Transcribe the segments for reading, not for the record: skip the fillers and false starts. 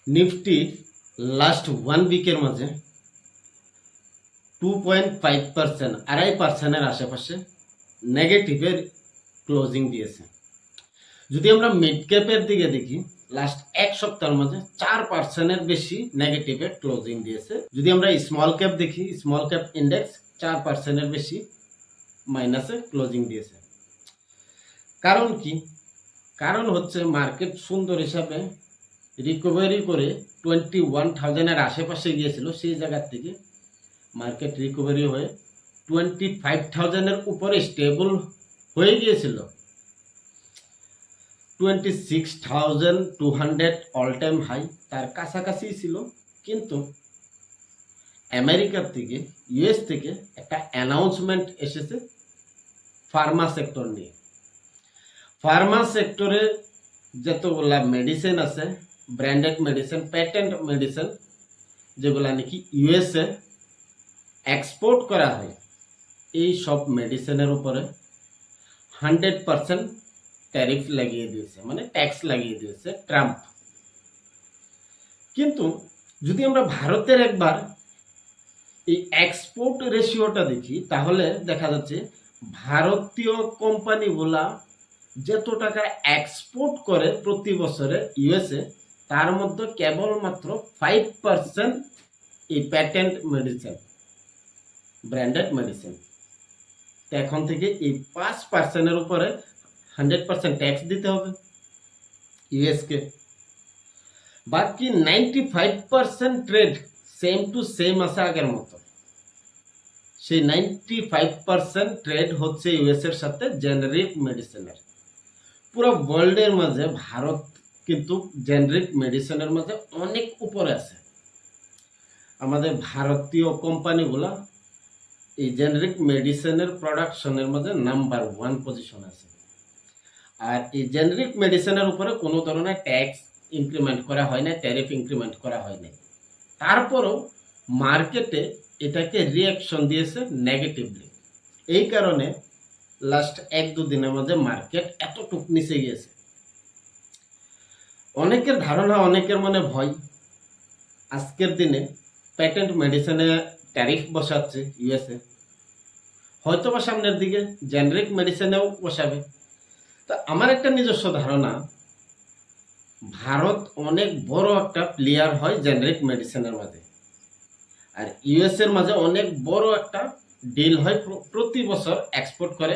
Nifty last 1 উইকের মাঝে 2.5%, 2.5%-এর আশেপাশে নেগেটিভের closing দিয়েছে। যদি আমরা মিড ক্যাপের দিকে দেখি, লাস্ট এক সপ্তাহের মাঝে 4%-এর বেশি নেগেটিভের ক্লোজিং দিয়েছে। যদি আমরা স্মল ক্যাপ দেখি, স্মল ক্যাপ ইন্ডেক্স 4%-এর বেশি মাইনাসে ক্লোজিং দিয়েছে। কারণ কি? কারণ হচ্ছে মার্কেট সুন্দর হিসাবে রিকভারি করে 21,000-এর আশেপাশে গিয়েছিল। সেই জায়গার থেকে মার্কেট রিকভারি হয়ে 25,000-এর উপরে স্টেবল হয়ে গিয়েছিল। 26,200 অল টাইম হাই তার কাছাকাছি ছিল। কিন্তু আমেরিকার থেকে, ইউএস থেকে একটা অ্যানাউন্সমেন্ট এসেছে ফার্মা সেক্টর নিয়ে। ফার্মা সেক্টরে যতগুলা মেডিসিন আছে, ব্র্যান্ডেড মেডিসিন, প্যাটেন্ট মেডিসিন, যেগুলা নাকি ইউএসএ এক্সপোর্ট করা হয়, এই সব মেডিসিনের উপরে 100% ট্যারিফ লাগিয়ে দিয়েছে, মানে ট্যাক্স লাগিয়ে দিয়েছে ট্রাম্প। কিন্তু যদি আমরা ভারতের একবার এই এক্সপোর্ট রেশিওটা দেখি, তাহলে দেখা যাচ্ছে ভারতীয় কোম্পানিগুলা যত টাকা এক্সপোর্ট করে প্রতি বছরে ইউএসএ, তার মধ্যে কেবলমাত্র 5% এই প্যাটেন্ট মেডিসিন, ব্র্যান্ডেড মেডিসিন। এখন থেকে এই 5%-এর উপরে 100% ট্যাক্স দিতে হবে ইউএসকে। বাকি 95% ট্রেড সেম টু সেম আছে আগের মতো। সেই 95% ট্রেড হচ্ছে ইউএসের সাথে জেনারিক মেডিসিনের। পুরো ওয়ার্ল্ডের মাঝে ভারত কিন্তু জেনারিক মেডিসিনের মাঝে অনেক উপরে আছে। আমাদের ভারতীয় কোম্পানিগুলা এই জেনারিক মেডিসিনের প্রোডাকশনের মাঝে নাম্বার 1 পজিশন আছে। আর এই জেনারিক মেডিসিনের উপরে কোনো ধরনের ট্যাক্স ইনক্রিমেন্ট করা হয় না, ট্যারিফ ইনক্রিমেন্ট করা হয় না। তারপরেও মার্কেটে এটাকে রিঅ্যাকশন দিয়েছে নেগেটিভলি। এই কারণে লাস্ট 1-2 দিনের মধ্যে মার্কেট এতটুক নিচে গিয়েছে। অনেকের ধারণা, অনেকের মনে ভয়, আজকের দিনে প্যাটেন্ট মেডিসিনে ট্যারিফ বসাচ্ছে ইউএসএ, হয়তোবা সামনের দিকে জেনারিক মেডিসিনেও বসাবে। তো আমার একটা নিজস্ব ধারণা, ভারত অনেক বড় একটা প্লেয়ার হয় জেনারিক মেডিসিনের মাঝে, আর ইউএস এর মাঝে অনেক বড় একটা ডিল হয়, প্রতি বছর এক্সপোর্ট করে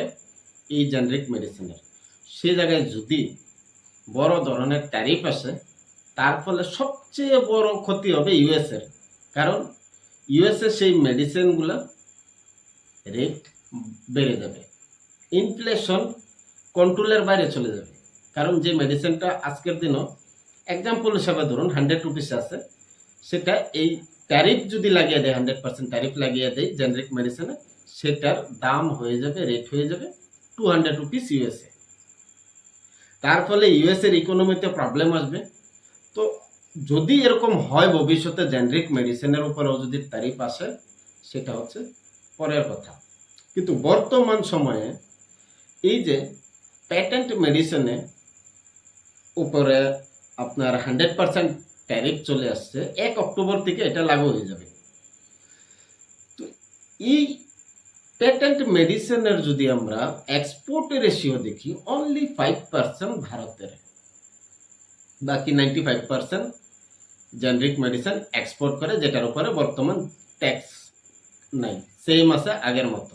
এই জেনারিক মেডিসিনের। সেই জায়গায় যদি বড় ধরনের ট্যারিফ আসে, তার ফলে সবচেয়ে বড় ক্ষতি হবে ইউএস এর। কারণ ইউএস এর সেই মেডিসিনগুলো রেট বেড়ে যাবে, ইনফ্লেশন কন্ট্রোলের বাইরে চলে যাবে। কারণ যে মেডিসিনটা আজকের দিনও এক্সাম্পল হিসাবে ধরুন 100 রুপিস আছে, সেটা এই ট্যারিফ যদি লাগিয়ে দেয়, 100% ট্যারিফ লাগিয়ে দেয় জেনারিক মেডিসিনে, সেটার দাম হয়ে যাবে, রেট হয়ে যাবে 200 রুপিস ইউএসএ। তার ফলে ইউএসএর ইকোনমিতে প্রবলেম আসবে। তো যদি এরকম হয় ভবিষ্যতে জেনারিক মেডিসিনের উপরেও যদি ট্যারিফ আসে, সেটা হচ্ছে পরের কথা। কিন্তু বর্তমান সময়ে এই যে প্যাটেন্ট মেডিসিনে উপরে আপনার 100% ট্যারিফ চলে আসছে, 1 অক্টোবর থেকে এটা লাগু হয়ে যাবে। তো এই প্যাটেন্ট মেডিসিনের যদি আমরা এক্সপোর্ট রেশিও দেখি, অনলি 5% ভারতের, বাকি 95% জেনারিক মেডিসিন এক্সপোর্ট করে, যেটার উপরে বর্তমান ট্যাক্স নাই, সেম আছে আগের মতো।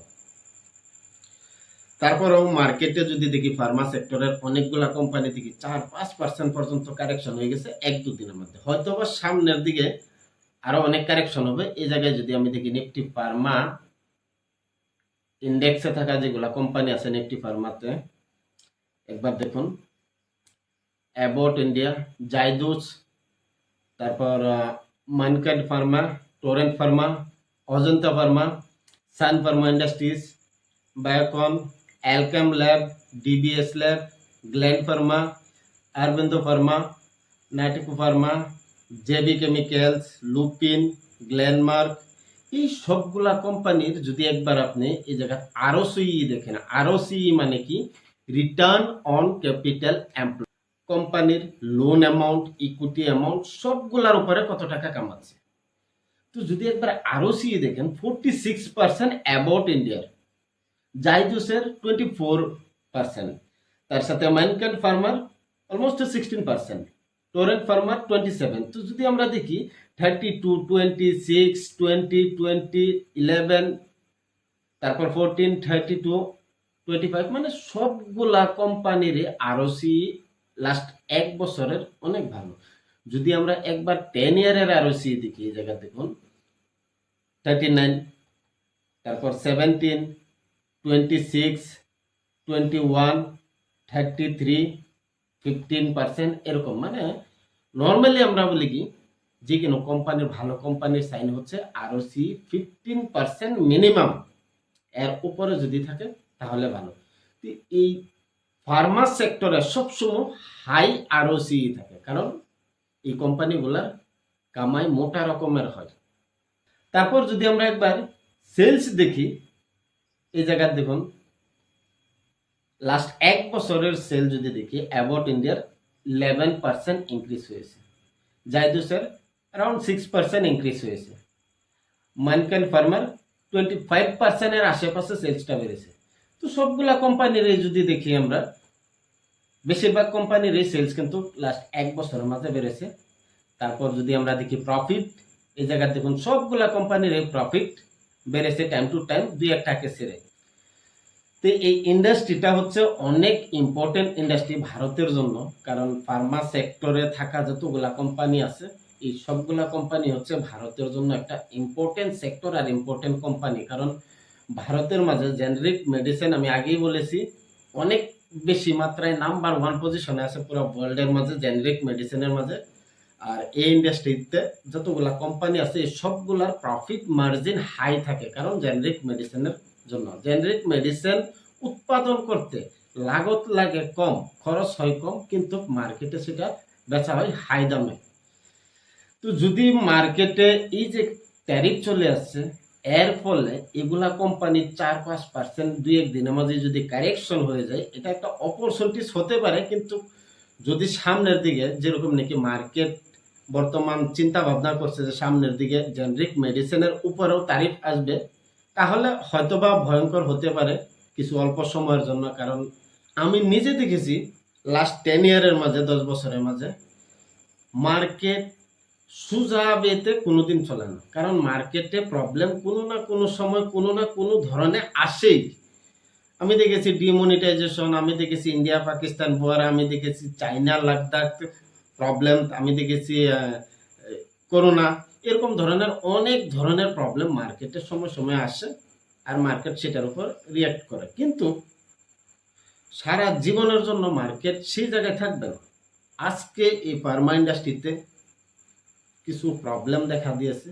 তারপরেও মার্কেটে যদি দেখি, ফার্মা সেক্টরের অনেকগুলা কোম্পানি থেকে 4-5% পর্যন্ত কারেকশন হয়ে গেছে 1-2 দিনের মধ্যে। হয়তো বা সামনের দিকে আরো অনেক কারেকশন হবে। এই জায়গায় যদি আমি দেখি নিফটি ফার্মা ইন্ডেক্সে থাকা যেগুলা কোম্পানি আছে, নিফটি ফার্মাতে একবার দেখুন, অ্যাবট ইন্ডিয়া, জাইডুস, তারপর Mankind pharma, Torrent pharma, Ajanta pharma, Sun pharma industries, Biocon, Alkem lab, DBS lab, Gland pharma, Aurobindo pharma, Natco pharma, JB chemicals, Lupin, Glenmark, এই সবগুলা কোম্পানির যদি একবার আপনি এই জায়গায় আরওসিই দেখেন, আরওসিই মানে কি, রিটার্ন অন ক্যাপিটাল এমপ্লয়েড, কোম্পানির লোন অ্যামাউন্ট, ইকুইটি অ্যামাউন্ট সবগুলার উপরে কত টাকা কামাচ্ছে। তো যদি একবার আরওসি দেখেন 46% অ্যাবাউট ইন্ডিয়ার, জাইদুসের 24%, তার সাথে মাইনকান্ড ফার্মার অলমোস্ট 16%, টোরেন্ট ফার্মার 27। তো যদি আমরা দেখি 32, 26, 20, 20, 11, তারপর 14, 32, 25, মানে সবগুলা কোম্পানির আরওসি লাস্ট এক বছরের অনেক ভালো। যদি আমরা একবার 10 ইয়ারের আরওসি দেখি, এই জায়গা দেখুন 39, তারপর 17, 26, 21, 33, 15%, এরকম। মানে নর্মালি আমরা বলি কি, যে কোনো কোম্পানির, ভালো কোম্পানির সাইন হচ্ছে আরওসি 15% মিনিমাম, এর উপরে যদি থাকে তাহলে ভালো। তো এই ফার্মা সেক্টরে সবসময় হাই আরওসি থাকে, কারণ এই কোম্পানিগুলার কামাই মোটা রকমের হয়। তারপর যদি আমরা একবার সেলস দেখি, এই জায়গায় দেখুন লাস্ট এক বছরের সেল যদি দেখি, অ্যাবাউট ইন্ডিয়ার 11% ইনক্রিজ হয়েছে, জাইদুসের অ্যারাউন্ড 6% ইনক্রিজ হয়েছে, মানকান ফার্মার 25%-এর আশেপাশে সেলসটা বেড়েছে। তো সবগুলা কোম্পানির যদি দেখি আমরা, বেশিরভাগ কোম্পানির এই সেলস কিন্তু লাস্ট এক বছরের মাঝে বেড়েছে। তারপর যদি আমরা দেখি প্রফিট, এই জায়গায় দেখুন সবগুলা কোম্পানির এই প্রফিট বেড়েছে টাইম টু টাইম, দুই একটাকে ছেড়ে। তো এই ইন্ডাস্ট্রিটা হচ্ছে অনেক ইম্পর্টেন্ট ইন্ডাস্ট্রি ভারতের জন্য, কারণ ফার্মা সেক্টরে থাকা যতগুলা কোম্পানি আছে, এই সবগুলা কোম্পানি হচ্ছে ভারতের জন্য একটা ইম্পর্টেন্ট সেক্টর আর ইম্পর্টেন্ট কোম্পানি। কারণ ভারতের মাঝে জেনারিক মেডিসিন, আমি আগেই বলেছি, অনেক বেশি মাত্রায় নাম্বার 1 পজিশনে আছে পুরো ওয়ার্ল্ডের মাঝে জেনারিক মেডিসিনের মাঝে। আর এই ইন্ডাস্ট্রিতে যতগুলা কোম্পানি আছে, এই সবগুলার প্রফিট মার্জিন হাই থাকে, কারণ জেনারিক মেডিসিনের জন্য। জেনারিক মেডিসিন উৎপাদন করতে লাগত লাগে কম, খরচ হয় কম, কিন্তু মার্কেটে সেটা বেচা হয় হাই দামে। তো যদি মার্কেটে এই যে ট্যারিফ চলে আসছে, এর ফলে এগুলা কোম্পানির 4-5% দুই এক দিনের মাঝে যদি কারেকশন হয়ে যায়, এটা একটা অপরচুনিটিস হতে পারে। কিন্তু যদি সামনের দিকে, যেরকম নাকি মার্কেট বর্তমান চিন্তা ভাবনা করছে যে সামনের দিকে জেনারিক মেডিসিনের উপরেও তারিফ আসবে, তাহলে হয়তোবা ভয়ঙ্কর হতে পারে কিছু অল্প সময়ের জন্য। কারণ আমি নিজে দেখেছি লাস্ট 10 ইয়ারের মাঝে, 10 বছরের মাঝে মার্কেট সোজা বেতে কোনোদিন চলে না, কারণ মার্কেটে প্রবলেম কোনো না কোনো সময় কোনো না কোনো ধরনের আসেই। আমি দেখেছি ডিমনিটাইজেশন, আমি দেখেছি ইন্ডিয়া পাকিস্তান বয়ার, আমি দেখেছি চাইনা লাদাখ প্রবলেম, আমি দেখেছি করোনা, এরকম ধরনের অনেক ধরনের প্রবলেম মার্কেটের সময় সময় আসে, আর মার্কেট সেটার উপর রিয়াক্ট করে। কিন্তু সারা জীবনের জন্য মার্কেট সেই জায়গায় থাকবে না। আজকে এই ফার্মা ইন্ডাস্ট্রিতে কিছু প্রবলেম দেখা দিয়েছে,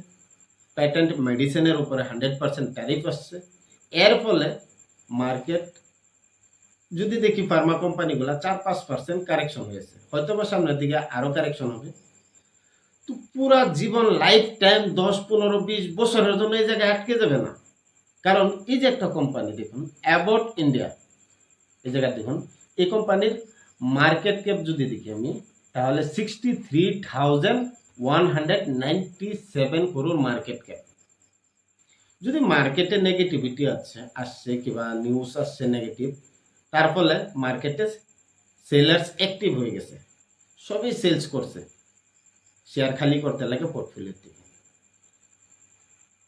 প্যাটেন্ট মেডিসিনের উপরে 100% ট্যারিফ আসছে, এর ফলে মার্কেট যদি দেখি ফার্মা কোম্পানিগুলা 4-5% কারেকশন হয়েছে, হয়তো বা সামনের দিকে আরো কারেকশন হবে। তো পুরা জীবন লাইফ টাইম 10-15-20 বছরের জন্য এই জায়গায় আটকে যাবে না। কারণ এই যে একটা কোম্পানি দেখুন অ্যাবাউট ইন্ডিয়া, এই জায়গায় দেখুন এই কোম্পানির মার্কেট ক্যাপ যদি দেখি আমি, তাহলে 63,197 করোড় মার্কেট ক্যাপ। যদি মার্কেটে নেগেটিভিটি আসছে কিংবা নিউজ আসছে নেগেটিভ, তার ফলে মার্কেটে সেলার্স অ্যাক্টিভ হয়ে গেছে, সবই সেলস করছে, শেয়ার খালি করতে লাগে পোর্টফোলিও থেকে।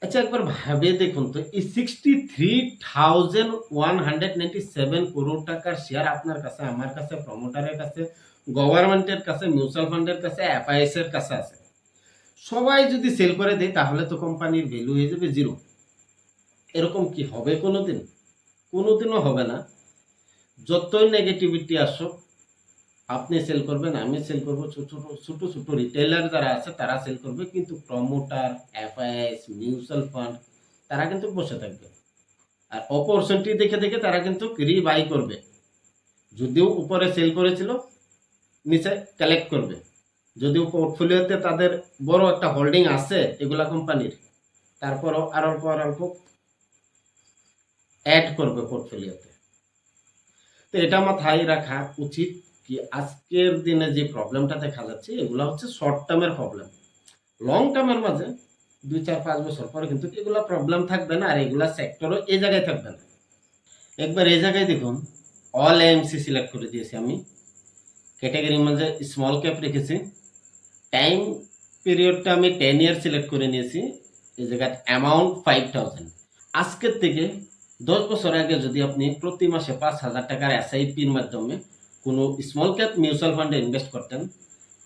আচ্ছা একবার ভাবে দেখুন তো, এই 63,197 করোড় টাকার শেয়ার আপনার কাছে, আমার কাছে, প্রমোটারের কাছে, গভর্নমেন্টের কাছে, মিউচুয়াল ফান্ডের কাছে, এফআইএস এর কাছে আছে। সবাই যদি সেল করে দেয় তাহলে তো কোম্পানির ভ্যালু হয়ে যাবে জিরো। এরকম কি হবে কোনোদিন? কোনোদিনও হবে না। যতই নেগেটিভিটি আসুক, আপনি সেল করবেন, আমি সেল করব, ছোট ছোট রিটেলার যারা আছে তারা সেল করবে, কিন্তু প্রমোটার, এফআইএস, মিউচুয়াল ফান্ড তারা কিন্তু বসে থাকবে। আর অপরচুনিটি দেখে দেখে তারা কিন্তু রিবাই করবে। যদিও উপরে সেল করেছিল, নিচে কালেক্ট করবে। যদিও পোর্টফোলিওতে তাদের বড় একটা হোল্ডিং আছে এগুলা কোম্পানির, তারপরও আরো অল্প অ্যাড করবে পোর্টফোলিওতে। তো এটা মাথায় রাখা উচিত কি আজকের দিনে যে প্রবলেমটা দেখা যাচ্ছে এগুলো হচ্ছে শর্ট টার্মের প্রবলেম। লং টার্মের মাঝে 2, 4, 5 বছর পরে কিন্তু এগুলা প্রবলেম থাকবে না, আর এগুলা সেক্টরও এই জায়গায় থাকবে না। একবার এই জায়গায় দেখুন, অল এএমসি সিলেক্ট করে দিয়েছি আমি, ক্যাটাগরির মাঝে স্মল ক্যাপ রেখেছি, টাইম পিরিয়ডটা আমি 10 ইয়ার সিলেক্ট করে নিয়েছি, এই জায়গায় অ্যামাউন্ট 5000। আজকের থেকে 10 বছর আগে যদি আপনি প্রতি মাসে 5,000 টাকার এসআইপির মাধ্যমে কোনো স্মল ক্যাপ মিউচুয়াল ফান্ডে ইনভেস্ট করতেন,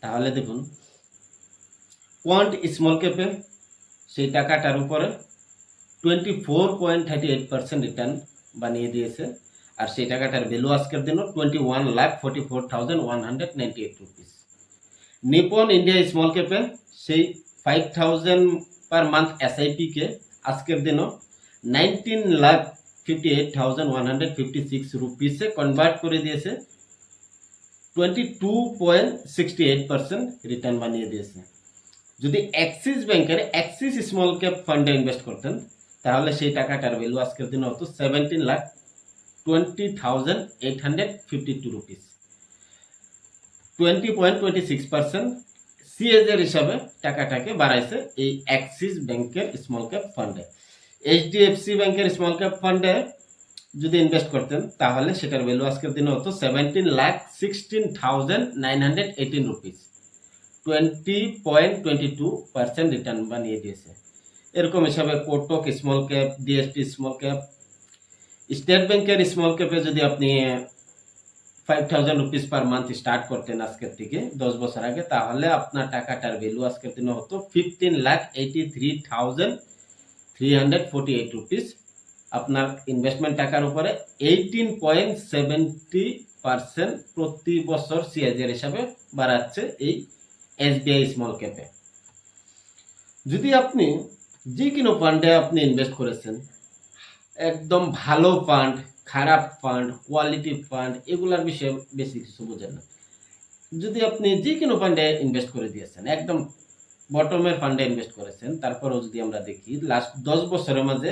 তাহলে দেখুন কোয়ান্ট স্মল ক্যাপে সেই টাকাটার উপরে 24.38% রিটার্ন বানিয়ে দিয়েছে, আর সেই টাকাটার ভ্যালু আজকের দিনও 21,44,198 রুপিস। নিপন ইন্ডিয়া স্মল ক্যাপে সেই 5,000 পার মান্থ এসআইপিকে আজকের দিনও 19,58,156 রুপিসে কনভার্ট করে দিয়েছে, 22.68% রিটার্ন বানিয়ে দিয়েছে। যদি অ্যাক্সিস ব্যাংকের অ্যাক্সিস স্মল ক্যাপ ফান্ডে ইনভেস্ট করতেন, তাহলে সেই টাকাটার ভ্যালু আজকের দিনে হতো 17,20,852 রুপিস, 20.26% সিএজের হিসাবে টাকাটাকে বাড়াইছে এই অ্যাক্সিস ব্যাংকের স্মল ক্যাপ ফান্ডে। এইচডিএফসি ব্যাংকের স্মল ক্যাপ ফান্ডে যদি ইনভেস্ট করতেন, তাহলে সেটার ভ্যালু আজকের দিনে হতো 17,16,918 রুপিস, 20.22% রিটার্ন বানিয়ে দিয়েছে। এরকম হিসাবে Kotak small cap, DSP small cap, state ব্যাংকের স্মল ক্যাপে যদি আপনি 5,000 রুপিস পার মান্থ স্টার্ট করতেন আজকের থেকে 10 বছর আগে, তাহলে আপনার টাকাটার ভ্যালু আজকের দিনে হতো 15,83,348 রুপিস। আপনার ইনভেস্টমেন্ট টাকার উপরে 18.70% প্রতি বছর সিএজের হিসাবে বাড়াচ্ছে এই এসবিআই স্মল ক্যাপে। যদি আপনি যে কোনো ফান্ডে আপনি ইনভেস্ট করেছেন, একদম ভালো ফান্ড, খারাপ ফান্ড, কোয়ালিটি ফান্ড, এগুলার বিষয়ে বেশি কিছু বোঝেন না, যদি আপনি যে কোনো ফান্ডে ইনভেস্ট করে দিয়েছেন, একদম বটমের ফান্ডে ইনভেস্ট করেছেন, তারপরেও যদি আমরা দেখি লাস্ট 10 বছরের মাঝে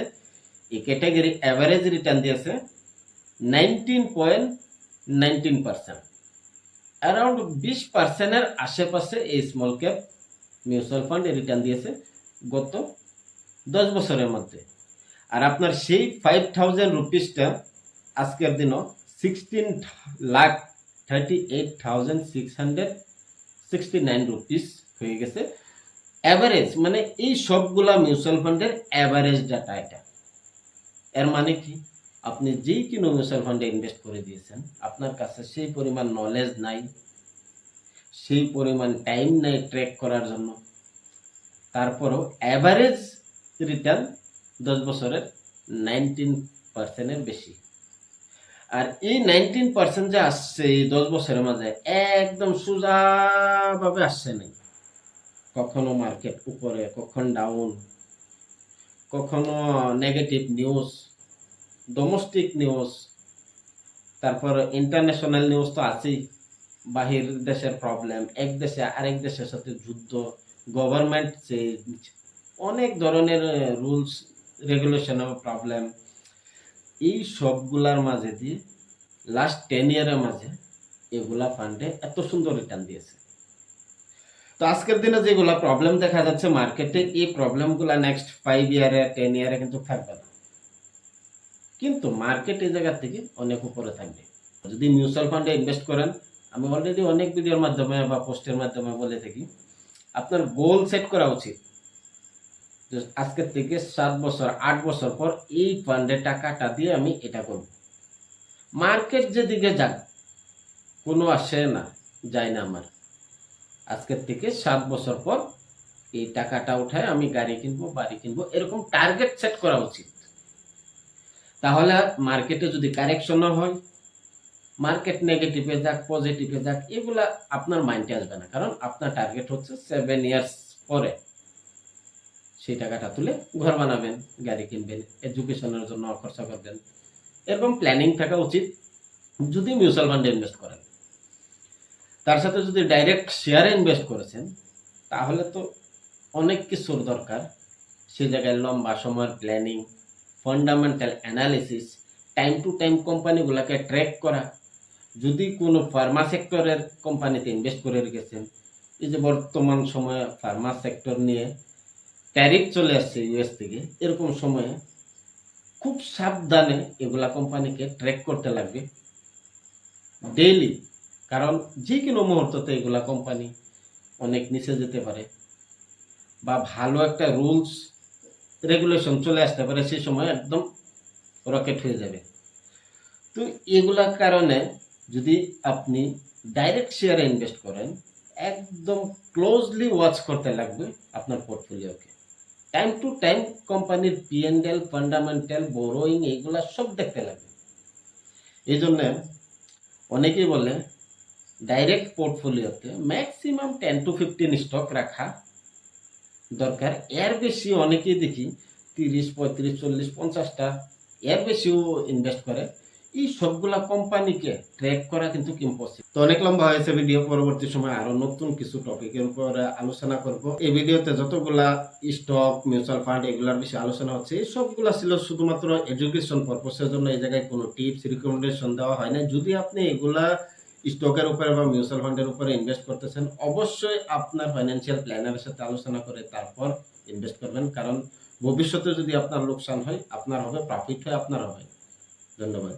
এই ক্যাটাগরি অ্যাভারেজ রিটার্ন দিয়েছে 19.19%, অ্যারাউন্ড 20%-এর আশেপাশে এই small cap mutual fund return দিয়েছে গত 10 বছরের মধ্যে। আর আপনার সেই 5,000 রুপিসটা আজকের দিনও 16,38,669 রুপিস হয়ে গেছে অ্যাভারেজ। মানে এই সবগুলা মিউচুয়াল ফান্ডের অ্যাভারেজ ডাটা এটা। এর মানে কি, আপনি যেই কোনো মিউচুয়াল ফান্ডে ইনভেস্ট করে দিয়েছেন, আপনার কাছে সেই পরিমাণ নলেজ নাই, সেই পরিমাণ টাইম নাই ট্র্যাক করার জন্য, তারপরও অ্যাভারেজ রিটার্ন 10 বছরের 19%-এর বেশি। আর এই 19% যে আসছে এই 10 বছরের মাঝে, একদম সোজাভাবে আসছে নাই। কখনো মার্কেট উপরে, কখনো ডাউন, কখনো নেগেটিভ নিউজ, ডোমেস্টিক নিউজ, তারপর ইন্টারন্যাশনাল নিউজ তো আছেই, বাহির দেশের প্রবলেম, এক দেশে আরেক দেশের সাথে যুদ্ধ, গভর্নমেন্ট চেঞ্জ, অনেক ধরনের রুলস রেগুলেশনের প্রবলেম, এই সবগুলার মাঝে দিয়ে লাস্ট 10 ইয়ারের মাঝে এগুলা ফান্ডে এত সুন্দর রিটার্ন দিয়েছে। তো আজকের দিনে যেগুলা প্রবলেম দেখা যাচ্ছে মার্কেটে, এই প্রবলেমগুলা নেক্সট 5 ইয়ারে 10 ইয়ারে কিন্তু থাকবে না, কিন্তু মার্কেট এই জায়গা থেকে অনেক উপরে থাকবে। যদি মিউচুয়াল ফান্ডে ইনভেস্ট করেন, আমি অলরেডি অনেক ভিডিওর মাধ্যমে বা পোস্টের মাধ্যমে বলে থাকি, আপনার গোল সেট করা উচিত যে আজকের থেকে 7 বছর 8 বছর পর এই ফান্ডে টাকাটা দিয়ে আমি এটা করব। মার্কেট যেদিকে যাক কোনো আসে না, যায় না আমার। আজকের থেকে 7 বছর পর এই টাকাটা উঠায় আমি গাড়ি কিনবো, বাড়ি কিনবো, এরকম টার্গেট সেট করা উচিত। তাহলে মার্কেটে যদি কারেকশনও হয়, মার্কেট নেগেটিভে যাক, পজিটিভে যাক, এগুলা আপনার মাইন্ডে আসবে না, কারণ আপনার টার্গেট হচ্ছে 7 ইয়ার্স পরে সেই টাকাটা তুলে ঘর বানাবেন, গাড়ি কিনবেন, এডুকেশনের জন্য খরচা করবেন, এরকম প্ল্যানিং থাকা উচিত যদি মিউচুয়াল ফান্ডে ইনভেস্ট করেন। তার সাথে যদি ডাইরেক্ট শেয়ারে ইনভেস্ট করেছেন, তাহলে তো অনেক কিছুর দরকার। সেই জায়গায় লম্বা সময়ের planning, fundamental analysis, time to time কোম্পানিগুলোকে ট্র্যাক করা, যদি কোনো ফার্মা সেক্টরের কোম্পানিতে ইনভেস্ট করে রেখেছেন, এই যে বর্তমান সময়ে ফার্মা সেক্টর নিয়ে ট্যারিফ চলে আসছে ইউএস থেকে, এরকম সময়ে খুব সাবধানে এগুলা কোম্পানিকে ট্র্যাক করতে লাগবে ডেইলি। কারণ যে কোনো মুহূর্ততে এগুলা কোম্পানি অনেক নিচে যেতে পারে বা ভালো একটা রুলস রেগুলেশন চলে আসতে পারে, সেই সময় একদম রকেট হয়ে যাবে। তো এগুলার কারণে যদি আপনি ডাইরেক্ট শেয়ারে ইনভেস্ট করেন, একদম ক্লোজলি ওয়াচ করতে লাগবে আপনার পোর্টফোলিওকে। টাইম টু টাইম কোম্পানির P&L, ফান্ডামেন্টাল, বোরোয়িং, এগুলা সব দেখতে লাগবে। এই জন্য অনেকেই বলে ডাইরেক্ট পোর্টফোলিওতে ম্যাক্সিমাম 10 to 15 স্টক রাখা দরকার। এর বেশি অনেকেই দেখি 30, 35, 40, 50টা, এর বেশিও ইনভেস্ট করে। এই সবগুলা কোম্পানিকে ট্র্যাক করা কিন্তু ইম্পসিবল। তো অনেক লম্বা হয়েছে ভিডিও, পরবর্তী সময় আরো নতুন কিছু টপিকের উপর আলোচনা করব। এই ভিডিওতে যতগুলা স্টক, মিউচুয়াল ফান্ড এগুলার বিষয়ে আলোচনা হচ্ছে, এই সবগুলা ছিল শুধুমাত্র এডুকেশন পারপোসের জন্য। এই জায়গায় কোনো টিপস, রিকমেন্ডেশন দেওয়া হয় না। যদি আপনি এগুলা স্টকের উপরে বা মিউচুয়াল ফান্ডের উপরে ইনভেস্ট করতেছেন, অবশ্যই আপনার ফাইন্যান্সিয়াল প্ল্যানারের সাথে আলোচনা করে তারপর ইনভেস্ট করবেন। কারণ ভবিষ্যতে যদি আপনার লোকসান হয় আপনার হবে, প্রফিট হয় আপনার হবে। ধন্যবাদ।